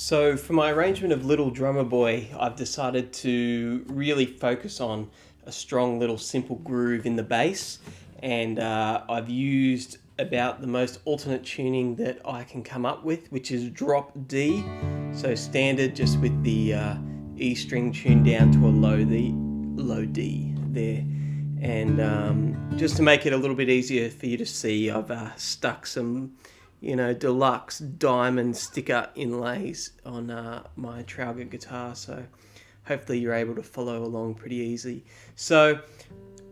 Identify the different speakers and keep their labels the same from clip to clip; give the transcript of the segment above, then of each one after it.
Speaker 1: So for my arrangement of Little Drummer Boy, I've decided to really focus on a strong little simple groove in the bass, and I've used about the most alternate tuning that I can come up with, which is drop D. So standard, just with the E string tuned down to a low D there. And just to make it a little bit easier for you to see, I've stuck some deluxe diamond sticker inlays on my Trauger guitar, so hopefully you're able to follow along pretty easy. So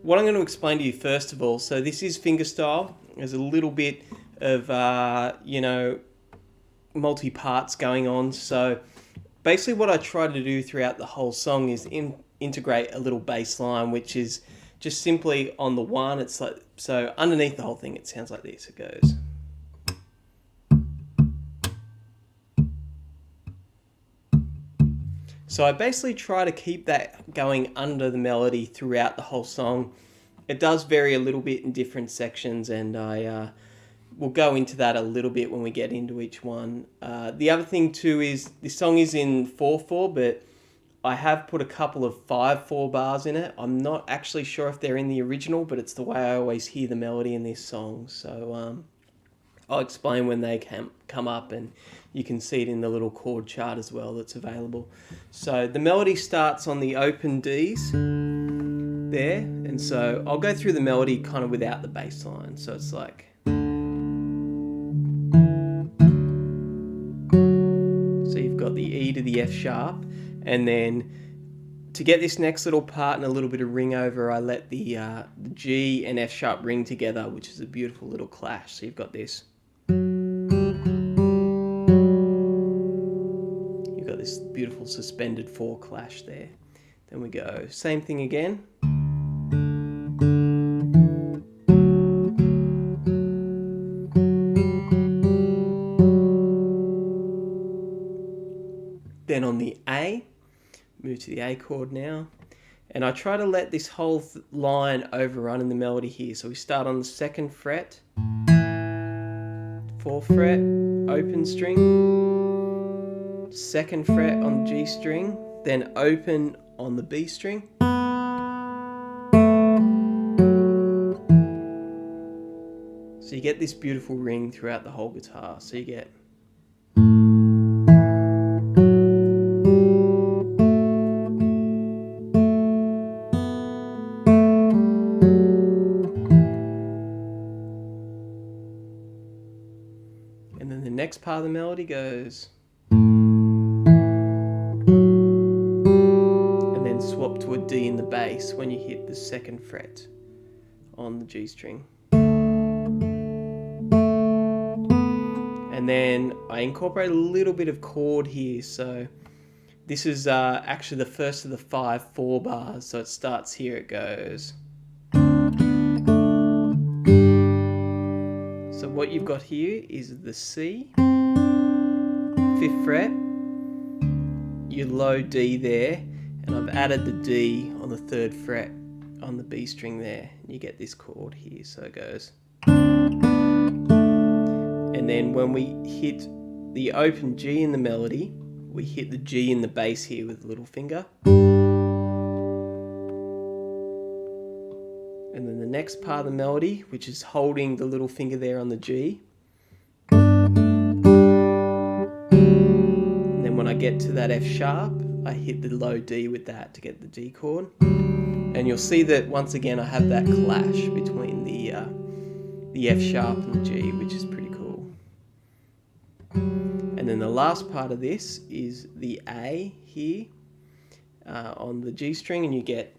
Speaker 1: what I'm going to explain to you first of all, so this is fingerstyle. There's a little bit of multi-parts going on. So basically what I try to do throughout the whole song is integrate a little bass line, which is just simply on the one. It's like, so underneath the whole thing it sounds like this. It goes. So I basically try to keep that going under the melody throughout the whole song. It does vary a little bit in different sections, and I will go into that a little bit when we get into each one. The other thing too is this song is in 4/4, but I have put a couple of 5/4 bars in it. I'm not actually sure if they're in the original, but it's the way I always hear the melody in this song. So I'll explain when they come up, and you can see it in the little chord chart as well that's available. So the melody starts on the open Ds there, and so I'll go through the melody kind of without the bass line. So it's like, so you've got the E to the F sharp, and then to get this next little part and a little bit of ring over, I let the G and F sharp ring together, which is a beautiful little clash. So you've got this. This beautiful suspended 4 clash there. Then we go same thing again. Then on the A, move to the A chord now, and I try to let this whole line overrun in the melody here. So we start on the 2nd fret, 4th fret, open string, 2nd fret on the G string, then open on the B string. So you get this beautiful ring throughout the whole guitar. So you get and then the next part of the melody goes, swap to a D in the bass when you hit the 2nd fret on the G string. And then I incorporate a little bit of chord here. So this is actually the first of the 5/4 bars. So it starts here, it goes. So what you've got here is the C, 5th fret, your low D there, and I've added the D on the 3rd fret on the B string there. And you get this chord here, so it goes. And then when we hit the open G in the melody, we hit the G in the bass here with the little finger. And then the next part of the melody, which is holding the little finger there on the G. And then when I get to that F sharp, I hit the low D with that to get the D chord. And you'll see that once again I have that clash between the F sharp and the G, which is pretty cool. And then the last part of this is the A here on the G string, and you get,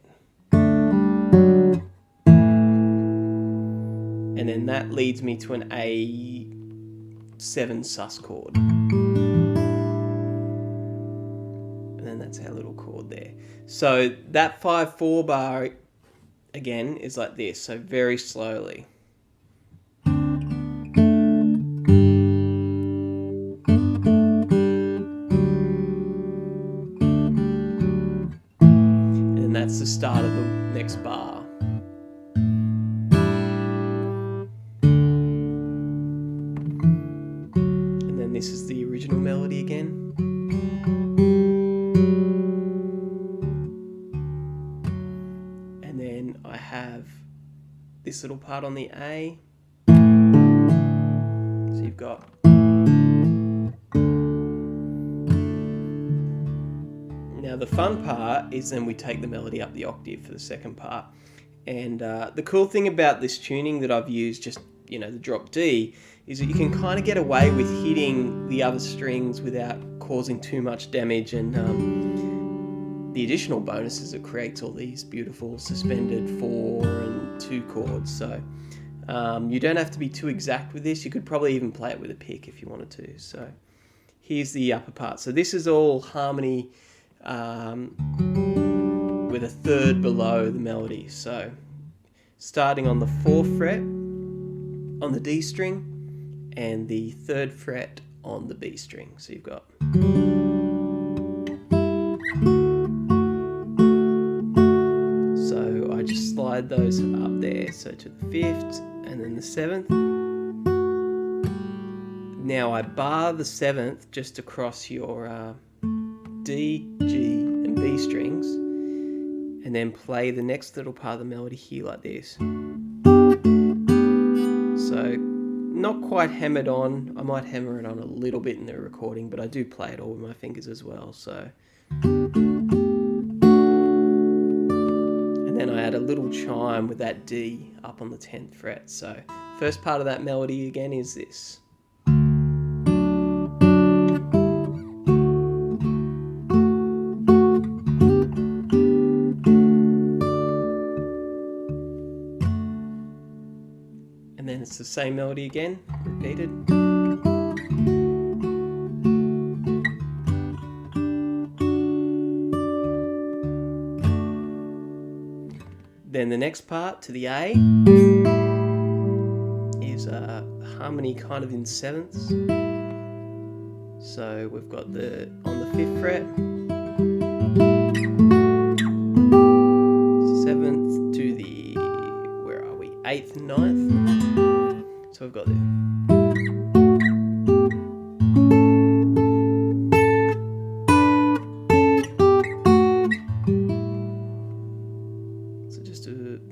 Speaker 1: and then that leads me to an A7 sus chord. That's our little chord there. So that 5/4 bar again is like this, so very slowly. And that's the start of the next bar. And then this is the original melody again. this little part on the A. So you've got now the fun part is then we take the melody up the octave for the second part. And the cool thing about this tuning that I've used, just the drop D, is that you can kind of get away with hitting the other strings without causing too much damage. And the additional bonus is it creates all these beautiful suspended 4 and 2 chords. So you don't have to be too exact with this. You could probably even play it with a pick if you wanted to. So here's the upper part. So this is all harmony with a third below the melody. So starting on the 4th fret on the D string and the 3rd fret on the B string. So you've got I just slide those up there, so to the 5th and then the 7th. Now I bar the 7th just across your D, G and B strings, and then play the next little part of the melody here like this. So not quite hammered on. I might hammer it on a little bit in the recording, but I do play it all with my fingers as well. So. Then I add a little chime with that D up on the 10th fret. So first part of that melody again is this. And then it's the same melody again, repeated. Then the next part to the A is a harmony kind of in 7ths. So we've got on the 5th fret, 7th to the, 8th and 9th. So we've got the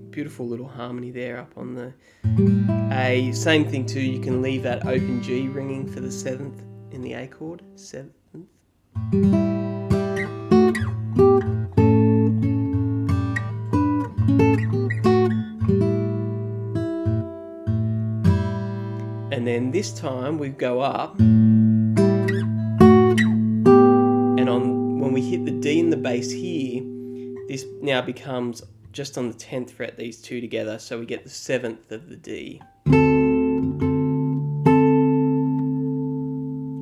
Speaker 1: beautiful little harmony there up on the A. Same thing too, you can leave that open G ringing for the 7th in the A chord. 7th. And then this time we go up, and when we hit the D in the bass here, this now becomes just on the 10th fret, these two together, so we get the 7th of the D.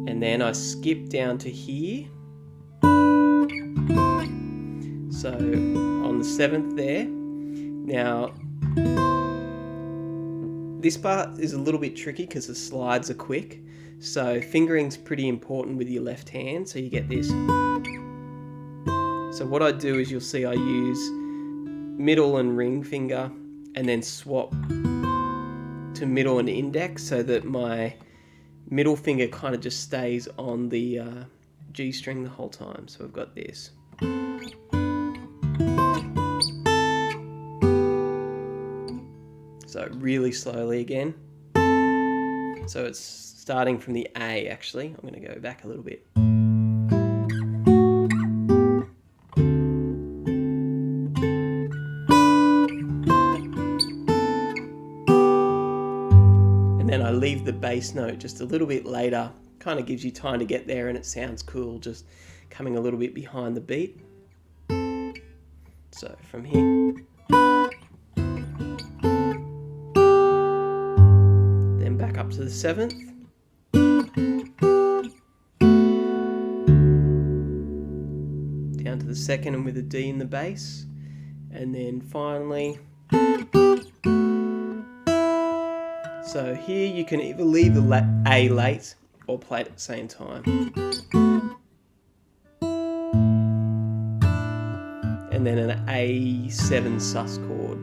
Speaker 1: And then I skip down to here. So on the 7th there. Now, this part is a little bit tricky because the slides are quick. So fingering's pretty important with your left hand, so you get this. So what I do is you'll see I use middle and ring finger and then swap to middle and index so that my middle finger kind of just stays on the G string the whole time. So we've got this. So really slowly again. So it's starting from the A actually. I'm going to go back a little bit. And then I leave the bass note just a little bit later, kind of gives you time to get there and it sounds cool, just coming a little bit behind the beat. So from here. Then back up to the 7th. Down to the 2nd and with a D in the bass. And then finally. So here you can either leave the A late or play it at the same time. And then an A7 sus chord.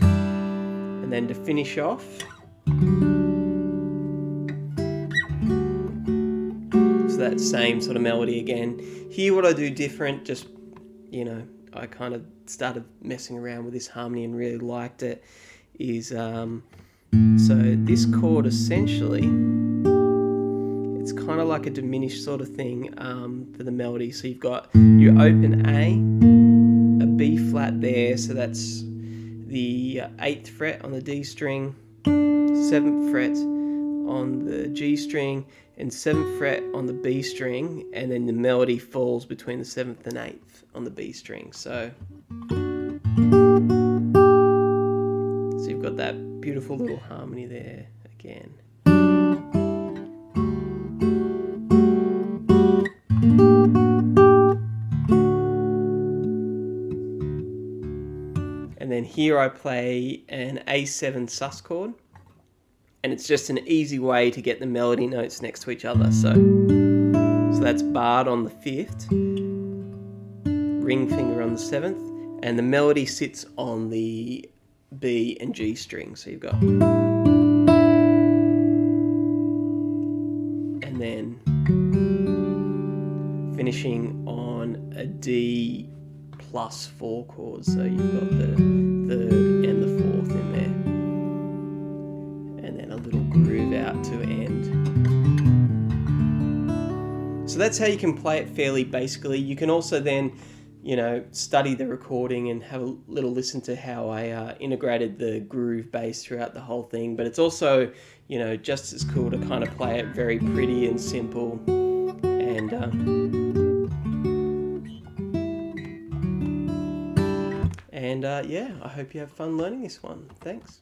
Speaker 1: And then to finish off, so that same sort of melody again. Here what I do different, just, I kind of started messing around with this harmony and really liked it, is so this chord essentially, it's kind of like a diminished sort of thing for the melody. So you've got your open A, a B flat there, so that's the 8th fret on the D string, 7th fret on the G string, and 7th fret on the B string, and then the melody falls between the 7th and 8th on the B string. So you've got that beautiful little harmony there again. And then here I play an A7 sus chord, and it's just an easy way to get the melody notes next to each other. So that's barred on the 5th, ring finger on the 7th, and the melody sits on the B and G string. So you've got, and then finishing on a D plus 4 chords. So you've got the 3rd and the 4th in there, and then a little groove out to end. So that's how you can play it fairly basically. You can also then, study the recording and have a little listen to how I integrated the groove bass throughout the whole thing. But it's also, just as cool to kind of play it very pretty and simple. And yeah, I hope you have fun learning this one. Thanks.